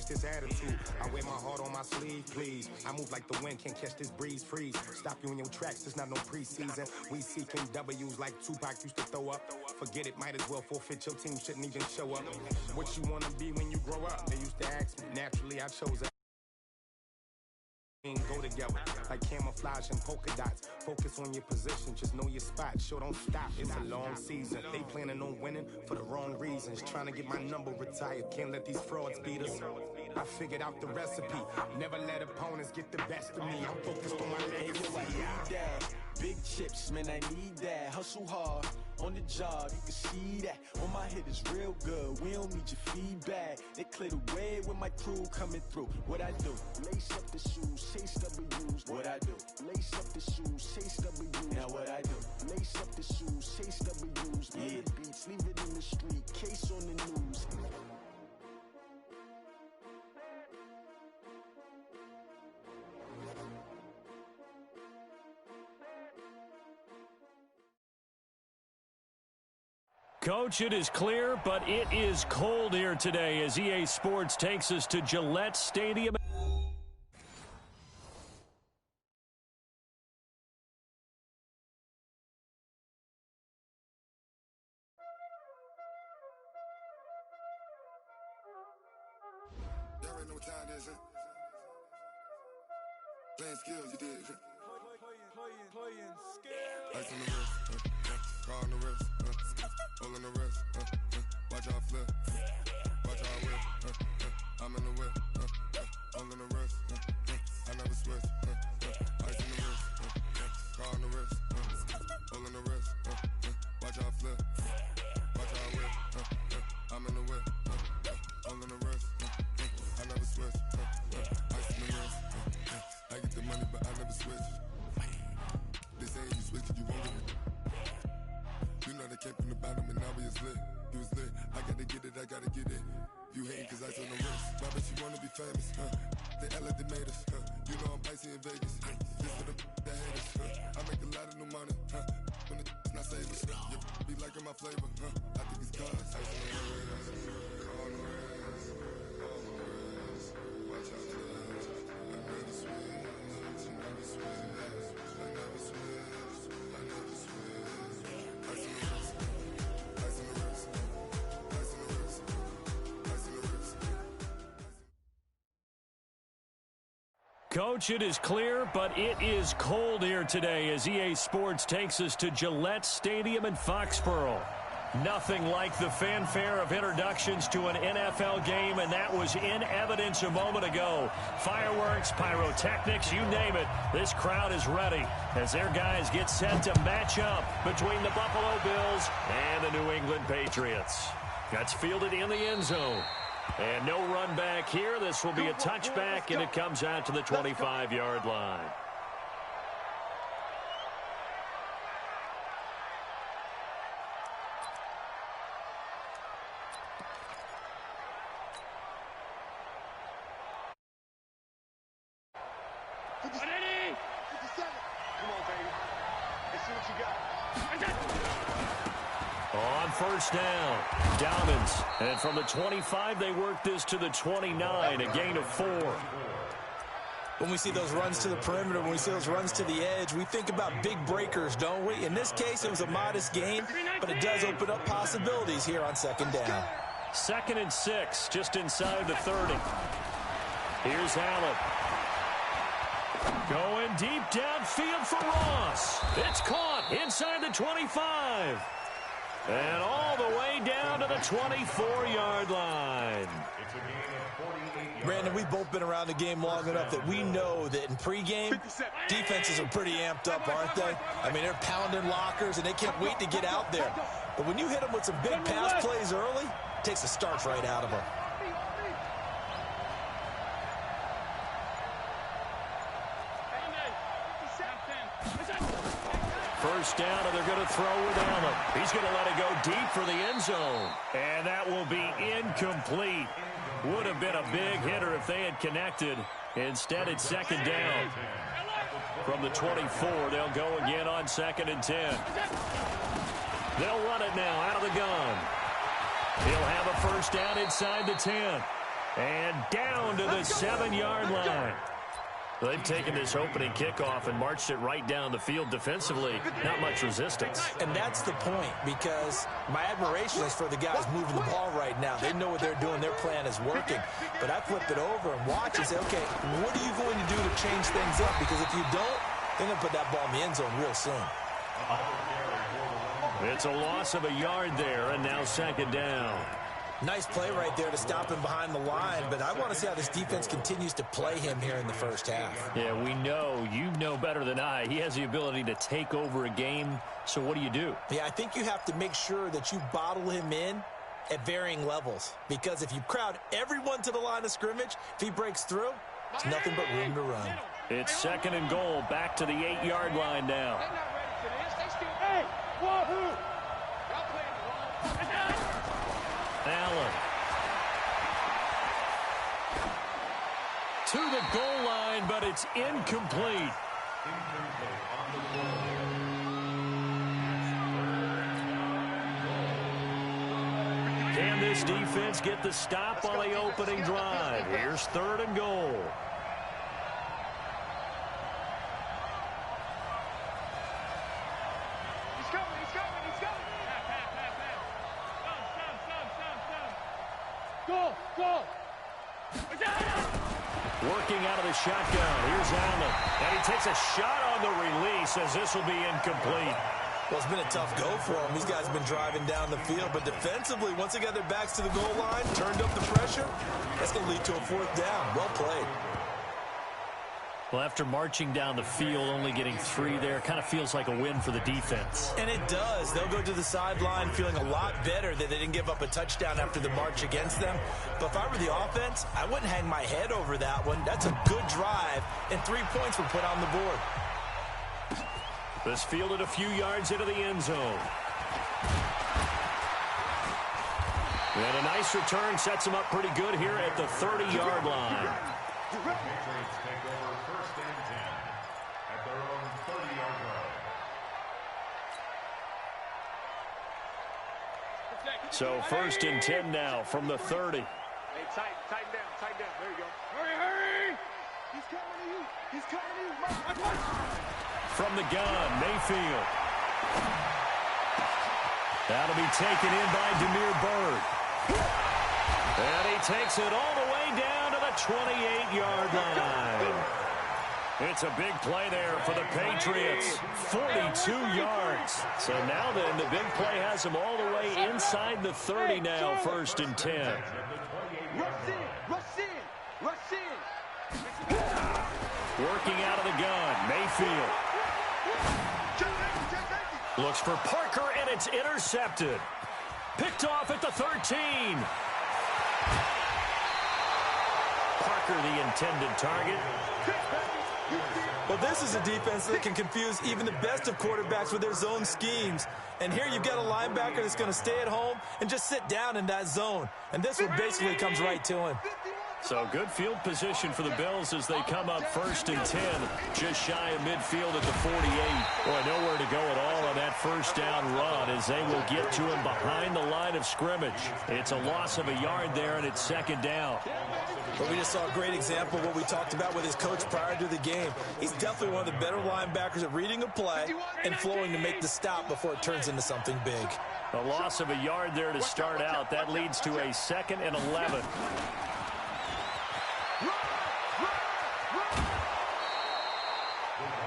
this attitude. I wear my heart on my sleeve, please. I move like the wind, can't catch this breeze, freeze. Stop you in your tracks, it's not no preseason. We seeking W's like Tupac used to throw up. Forget it, might as well forfeit, your team shouldn't even show up. What you wanna be when you grow up? They used to ask me, naturally I chose that. Go together like camouflage and polka dots. Focus on your position, just know your spot. Sure, don't stop, it's a long season. They planning on winning for the wrong reasons. Trying to get my number retired, can't let these frauds beat us. I figured out the recipe, never let opponents get the best of me. I'm focused on my legacy. Big chips, man, I need that. Hustle hard on the job, you can see that. On my head is real good, we don't need your feedback. They clear the way with my crew coming through. What I do? Lace up the shoes, chase W's. What I do? Lace up the shoes, chase W's. Now what I do? Lace up the shoes, chase W's. Yeah. Beats, leave it in the street, case on the news. Coach, it is clear, but it is cold here today as EA Sports takes us to Gillette Stadium. Y'all already know what time it is, huh? Playing skills, you did. Playing skills. Ice on the wrist, car on the wrist, hole in the wrist, watch out flip, watch out whip, I'm in the whip, hole in the wrist, I never switch, ice in the wrist, car on the wrist, hole in the wrist, watch out flip, watch out whip, I'm in the whip, hole in the wrist, I never switch, ice in the wrist, I get the money but I never switch. They say you switch it, you won't get it. You know they came from the bottom and now we is lit. You was lit, I gotta get it, I gotta get it. You hating cause I on the wrist. Why bet you wanna be famous, They Ella they made us, You know I'm icy in Vegas, This for the that hate us, I make a lot of new money, When the not savers, You be liking my flavor, I think it's cause ice on the wrist, on the wrist, on the wrist. Watch out, cuz I never switch, I never switch, I never switch, I never switch. Ice in the wrist, ice in the wrist, ice in the wrist, ice in the wrist. Coach, it is clear, but it is cold here today as EA Sports takes us to Gillette Stadium in Foxborough. Nothing like the fanfare of introductions to an NFL game, and that was in evidence a moment ago. Fireworks, pyrotechnics, you name it. This crowd is ready as their guys get set to match up between the Buffalo Bills and the New England Patriots. That's fielded in the end zone. And no run back here. This will be a touchback, and it comes out to the 25-yard line. On first down, Dobbins. And from the 25, they work this to the 29, a gain of 4. When we see those runs to the perimeter, when we see those runs to the edge, we think about big breakers, don't we? In this case, it was a modest gain, but it does open up possibilities here on second down. 2nd and 6, just inside the 30. Here's Allen. Going deep downfield for Ross. It's caught inside the 25. And all the way down to the 24-yard line. Brandon, we've both been around the game long enough that we know that in pregame, defenses are pretty amped up, aren't they? I mean, they're pounding lockers, and they can't wait to get out there. But when you hit them with some big pass plays early, it takes the starch right out of them. First down, and they're going to throw with Allen. He's going to let it go deep for the end zone. And that will be incomplete. Would have been a big hitter if they had connected. Instead, it's second down. From the 24, they'll go again on 2nd and 10. They'll run it now out of the gun. He'll have a first down inside the 10. And down to the 7-yard line. They've taken this opening kickoff and marched it right down the field defensively. Not much resistance. And that's the point, because my admiration is for the guys moving the ball right now. They know what they're doing. Their plan is working. But I flip it over and watch and say, okay, what are you going to do to change things up? Because if you don't, they're going to put that ball in the end zone real soon. It's a loss of a yard there, and now second down. Nice play right there to stop him behind the line, but I want to see how this defense continues to play him here in the first half. Yeah, we know. You know better than I. He has the ability to take over a game, so what do? Yeah, I think you have to make sure that you bottle him in at varying levels, because if you crowd everyone to the line of scrimmage, if he breaks through, it's nothing but room to run. It's second and goal, back to the 8-yard line now. Allen. To the goal line, but it's incomplete. Can this defense get the stop on the opening drive? Here's third and goal. Working out of the shotgun. Here's Allen. And he takes a shot on the release as this will be incomplete. Well, it's been a tough go for him. These guys have been driving down the field. But defensively, once they got their backs to the goal line, turned up the pressure, that's going to lead to a fourth down. Well played. Well, after marching down the field, only getting 3 there, kind of feels like a win for the defense. And it does. They'll go to the sideline feeling a lot better that they didn't give up a touchdown after the march against them. But if I were the offense, I wouldn't hang my head over that one. That's a good drive, and 3 points were put on the board. This fielded a few yards into the end zone. And a nice return sets him up pretty good here at the 30-yard line. So first and 10 now from the 30. Hey, tighten down. There you go. Hurry! He's coming to you. He's coming to you. From the gun, Mayfield. That'll be taken in by Demir Bird. And he takes it all the way down to the 28-yard line. It's a big play there for the Patriots. 42 yards. So now then, the big play has them all the way inside the 30 now, first and 10. Rush in. Working out of the gun, Mayfield. Looks for Parker, and it's intercepted. Picked off at the 13. Parker, the intended target. Well, this is a defense that can confuse even the best of quarterbacks with their zone schemes. And here you've got a linebacker that's going to stay at home and just sit down in that zone. And this one basically comes right to him. So good field position for the Bills as they come up first and 10, just shy of midfield at the 48. Boy, nowhere to go at all on that first down run as they will get to him behind the line of scrimmage. It's a loss of a yard there, and it's second down. But we just saw a great example of what we talked about with his coach prior to the game. He's definitely one of the better linebackers at reading a play and flowing to make the stop before it turns into something big. A loss of a yard there to start out. That leads to a 2nd and 11.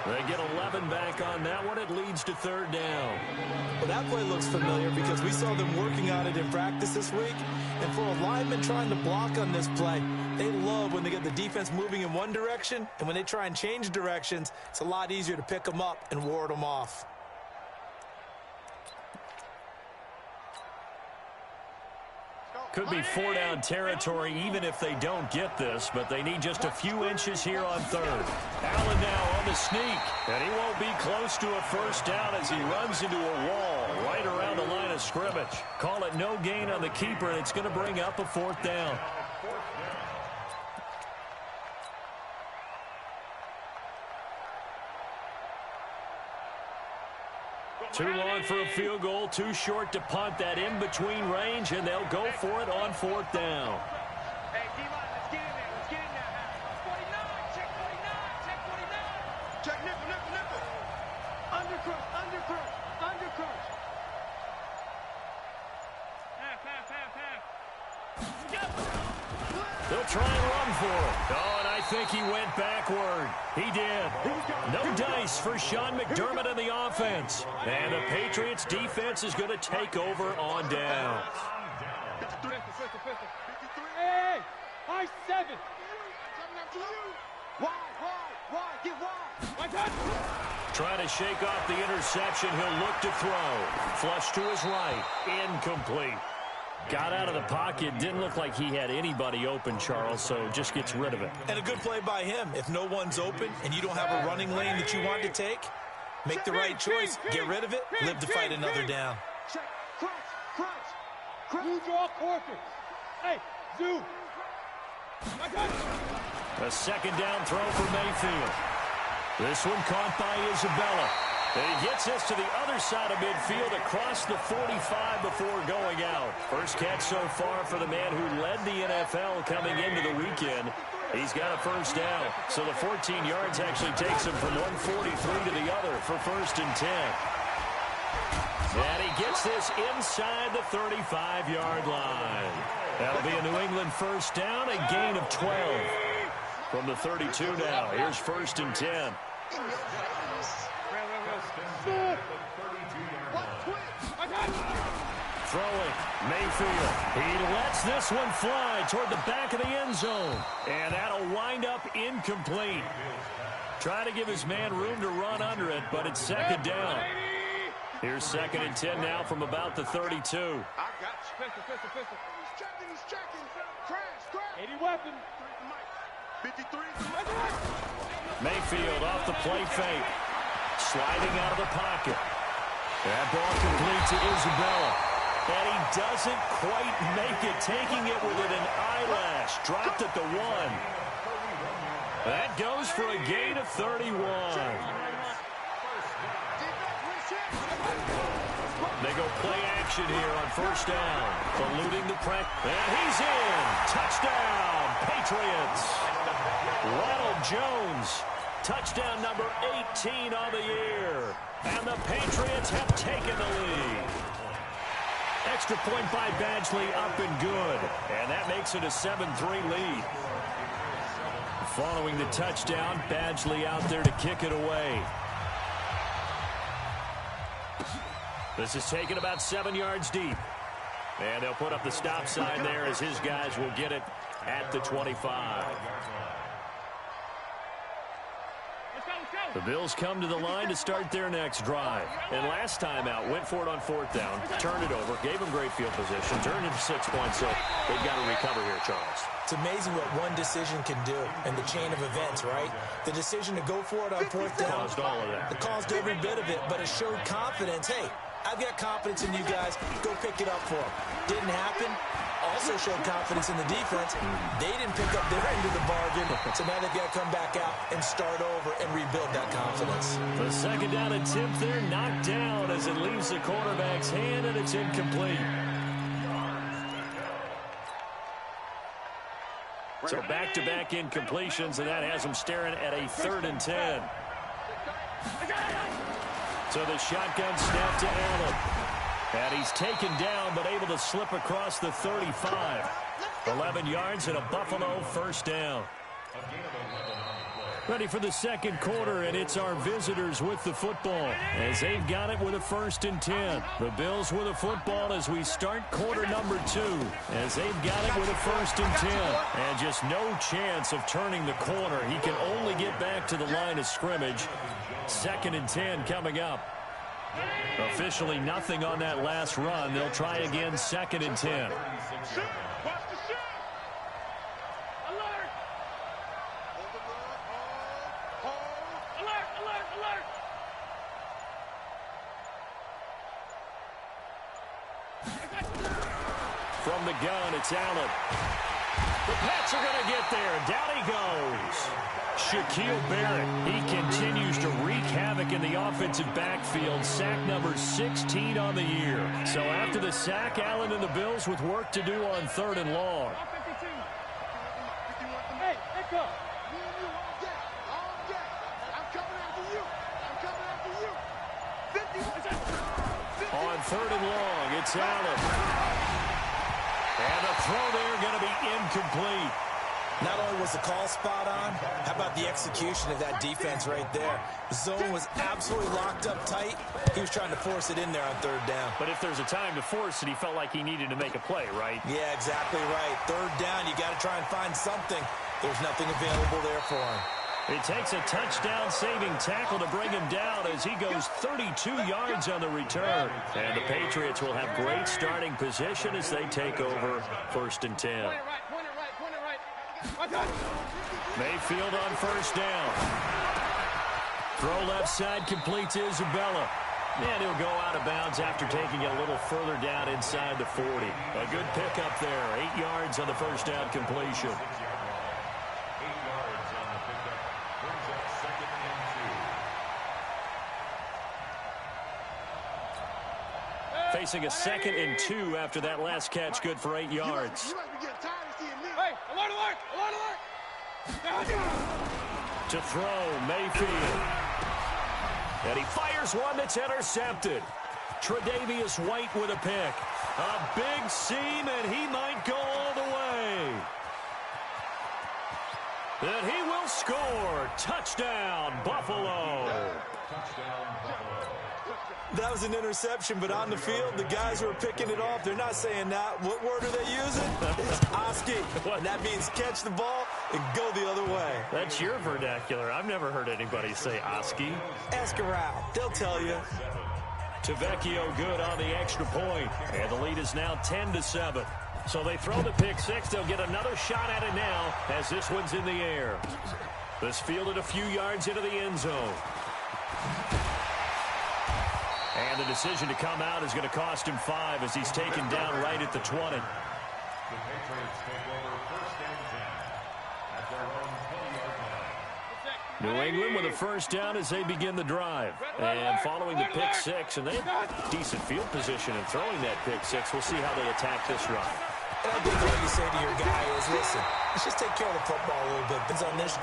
They get 11 back on that one. It leads to third down. Well, that play looks familiar because we saw them working on it in practice this week. And for a lineman trying to block on this play, they love when they get the defense moving in one direction. And when they try and change directions, it's a lot easier to pick them up and ward them off. Could be 4-down territory even if they don't get this, but they need just a few inches here on third. Allen now on the sneak, and he won't be close to a first down as he runs into a wall right around the line of scrimmage. Call it no gain on the keeper, and it's going to bring up a fourth down. Too long for a field goal, too short to punt that in-between range, and they'll go for it on fourth down. Hey, D-line. try and run for it. Oh, and I think he went backward. He did. No dice for Sean McDermott in the offense. And the Patriots defense is going to take over on downs. Hey, high 7. Wide, get wide. Trying to shake off the interception. He'll look to throw. Flush to his right. Incomplete. Got out of the pocket. Didn't look like he had anybody open, Charles, so just gets rid of it. And a good play by him. If no one's open and you don't have a running lane that you want to take, make the right choice. Get rid of it. Live to fight another down. Crunch. You draw quarters. Hey, zoom. A second down throw for Mayfield. This one caught by Isabella. And he gets this to the other side of midfield across the 45 before going out. First catch so far for the man who led the NFL coming into the weekend. He's got a first down. So the 14 yards actually takes him from 143 to the other for 1st and 10. And he gets this inside the 35-yard line. That'll be a New England first down, a gain of 12. From the 32 now, here's 1st and 10. Throwing, Mayfield. He lets this one fly toward the back of the end zone. And that'll wind up incomplete. Trying to give his man room to run under it, but it's second down. Here's 2nd and 10 now from about the 32. I got you. Pistol. He's checking. Crash. 80 weapon. 53. Mayfield off the play fake. Sliding out of the pocket. That ball complete to Isabella. And he doesn't quite make it, taking it within an eyelash. Dropped at the 1. That goes for a gain of 31. They go play action here on first down. Eluding the press. And he's in. Touchdown, Patriots. Ronald Jones. Touchdown number 18 on the year. And the Patriots have taken the lead. Extra point by Badgley up and good. And that makes it a 7-3 lead. Following the touchdown, Badgley out there to kick it away. This is taken about 7 yards deep. And they'll put up the stop sign there as his guys will get it at the 25. The Bills come to the line to start their next drive. And last time out, went for it on 4th down, turned it over, gave them great field position, turned it to 6 points, so they've got to recover here, Charles. It's amazing what one decision can do in the chain of events, right? The decision to go for it on 4th down. Caused all of that. It caused every bit of it, but it showed confidence. Hey, I've got confidence in you guys. Go pick it up for them. Didn't happen. Also showed confidence in the defense. They didn't pick up their end of the bargain, so now they've got to come back out and start over and rebuild that confidence. The second down attempt there knocked down as it leaves the quarterback's hand, and it's incomplete. So back-to-back incompletions, and that has them staring at a 3rd and 10. So the shotgun snap to Allen. And he's taken down, but able to slip across the 35. 11 yards and a Buffalo first down. Ready for the second quarter, and it's our visitors with the football as they've got it with a 1st and 10. The Bills with the football as we start quarter number 2, as they've got it with a 1st and 10. And just no chance of turning the corner. He can only get back to the line of scrimmage. 2nd and 10 coming up. Officially nothing on that last run. They'll try again, 2nd and 10. From the gun, it's Allen. The Pats are going to get there. Down he goes. Shaquille Barrett, he continues to wreak havoc in the offensive backfield. Sack number 16 on the year. So after the sack, Allen and the Bills with work to do on 3rd and long. Hey, Echo. I'm coming after you. On 3rd and long, it's Allen. And the throw there going to be incomplete. was the call spot on? How about the execution of that defense right there? The zone was absolutely locked up tight. He was trying to force it in there on third down. But if there's a time to force it, he felt like he needed to make a play, right? Yeah, exactly right. Third down, you got to try and find something. There's nothing available there for him. It takes a touchdown-saving tackle to bring him down as he goes 32 yards on the return. And the Patriots will have great starting position as they take over 1st and 10. Mayfield on 1st down. Throw left side, complete to Isabella. And he'll go out of bounds after taking it a little further down inside the 40. A good pickup there, 8 yards on the 1st down completion. Facing a 2nd and 2 after that last catch, good for 8 yards. Hey, alert, alert, alert, alert! To throw, Mayfield. And he fires one that's intercepted. Tre'Davious White with a pick. A big seam, and he might go all the way. And he will score. Touchdown, Buffalo. That was an interception, but on the field, the guys who are picking it off, they're not saying that. What word are they using? It's Oski. And that means catch the ball and go the other way. That's your vernacular. I've never heard anybody say Oski. Ask around. They'll tell you. Tavecchio good on the extra point. And the lead is now 10-7. So they throw the pick six. They'll get another shot at it now as this one's in the air. This fielded a few yards into the end zone. And the decision to come out is going to cost him 5 as he's taken down right at the 20. New England with a 1st down as they begin the drive. And following the pick six, and they have decent field position in throwing that pick six. We'll see how they attack this drive. And I think what you say to your guy is, listen, let's just take care of the football a little bit. It's on this